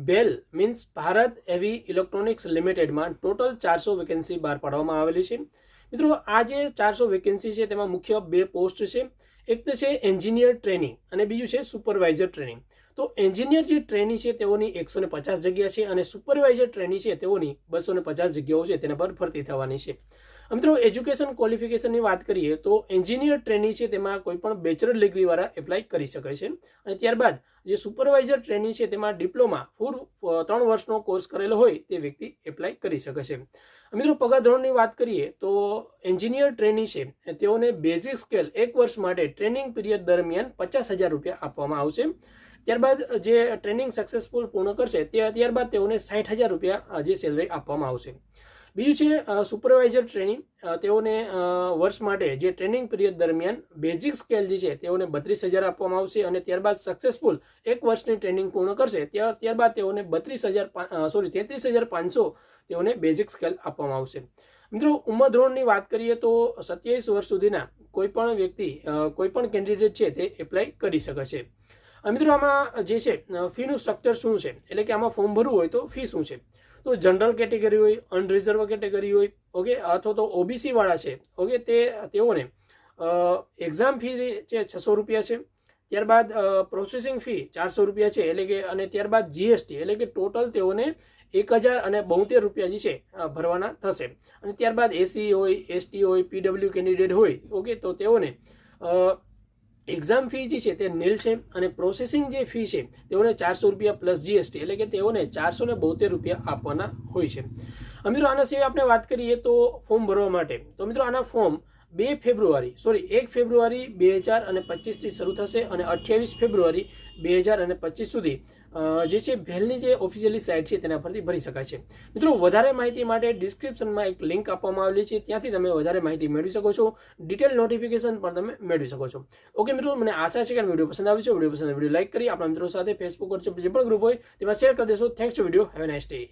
બેલ means Bharat heavy electronics લિમિટેડમાં total 400 vacancy બહાર પાડવામાં આવેલી છે। મિત્રો આ જે 400 વેકેન્સી છે તેમાં મુખ્ય બે પોસ્ટ છે। એક તો છે એન્જિનિયર ટ્રેનિંગ અને બીજું છે સુપરવાઇઝર ટ્રેનિંગ। તો એન્જિનિયર જે ટ્રેની છે તેઓની 150 જગ્યા છે અને સુપરવાઇઝર ટ્રેની છે તેઓની 250 જગ્યાઓ છે તેના પર ભરતી થવાની છે। મિત્રો એજ્યુકેશન ક્વોલિફિકેશનની વાત કરીએ તો એન્જિનિયર ટ્રેની છે તેમાં કોઈ પણ બેચલર ડિગ્રીવાળા એપ્લાય કરી શકે છે અને ત્યારબાદ જે સુપરવાઇઝર ટ્રેની છે તેમાં ડિપ્લોમા ફૂલ 3 વર્ષનો કોર્સ કરેલો હોય તે વ્યક્તિ એપ્લાય કરી શકે છે। મિત્રો પગાર ધોરણની વાત કરીએ તો એન્જિનિયર ટ્રેની છે તેઓને બેઝિક સ્કેલ 1 વર્ષ માટે ટ્રેનિંગ પીરિયડ દરમિયાન 50,000 રૂપિયા આપવામાં આવશે। ત્યારબાદ જે ટ્રેનિંગ સક્સેસફુલ પૂર્ણ કરશે ત્યારબાદ તેઓને 60,000 રૂપિયા જે સેલરી આપવામાં આવશે। બીજું છે સુપરવાઇઝર ટ્રેનિંગ, તેઓને વર્ષ માટે જે ટ્રેનિંગ પીરિયડ દરમિયાન બેઝિક સ્કેલ જે છે તેઓને 32,000 આપવામાં આવશે અને ત્યારબાદ સક્સેસફુલ 1 વર્ષની ટ્રેનિંગ પૂર્ણ કરશે ત્યારબાદ તેઓને 33,500 તેઓને બેઝિક સ્કેલ આપવામાં આવશે। મિત્રો ઉંમર ધોરણની વાત કરીએ તો 27 વર્ષ સુધીના કોઈ પણ વ્યક્તિ કોઈ પણ કેન્ડિડેટ છે તે એપ્લાય કરી શકે છે। મિત્રો આમાં જે છે ફીનું સ્ટ્રક્ચર શું છે, એટલે કે આમાં ફોર્મ ભરવું હોય તો ફી શું છે, તો જનરલ કેટેગરી હોય, અનરિઝર્વ કેટેગરી હોય, ઓકે, અથવા તો ઓબીસી વાળા છે, ઓકે, તેઓને એક્ઝામ ફી છે 600 રૂપિયા છે। ત્યારબાદ પ્રોસેસિંગ ફી 400 રૂપિયા છે, એટલે કે અને ત્યારબાદ જીએસટી એટલે કે ટોટલ તેઓને 1,072 રૂપિયા જે છે ભરવાના થશે। અને ત્યારબાદ એસી હોય, એસટી હોય, પીડબ્લ્યુ કેન્ડિડેટ હોય, ઓકે, તો તેઓને એક્ઝામ ફી જે છે તે નીલ છે અને પ્રોસેસિંગ જે ફી છે તેઓને 400 રૂપિયા પ્લસ જીએસટી એટલે કે તેઓને 472 રૂપિયા આપવાના હોય છે। મિત્રો આના સિવાય આપણે વાત કરીએ તો ફોર્મ ભરવા માટે તો મિત્રો આના ફોર્મ 1 ફેબ્રુઆરી 2025 થી શરૂ થશે અને 28 ફેબ્રુઆરી 2025 સુધી જે છે ભેલની જે ઓફિશિયલી સાઇટ છે તેના પરથી ભરી શકાય છે। મિત્રો વધારે માહિતી માટે ડિસ્ક્રિપ્શનમાં એક લિંક આપવામાં આવેલી છે, ત્યાંથી તમે વધારે માહિતી મેળવી શકો છો, ડિટેલ નોટિફિકેશન પણ તમે મેળવી શકો છો। ઓકે મિત્રો, મને આશા છે કે વિડીયો પસંદ આવ્યો છે। વિડીયો પસંદ વિડીયો લાઈક કરી આપણા મિત્રો સાથે ફેસબુક પર જે પણ ગ્રુપ હોય તેમાં શેર કરી દેશો। Thanks to video, have a nice day.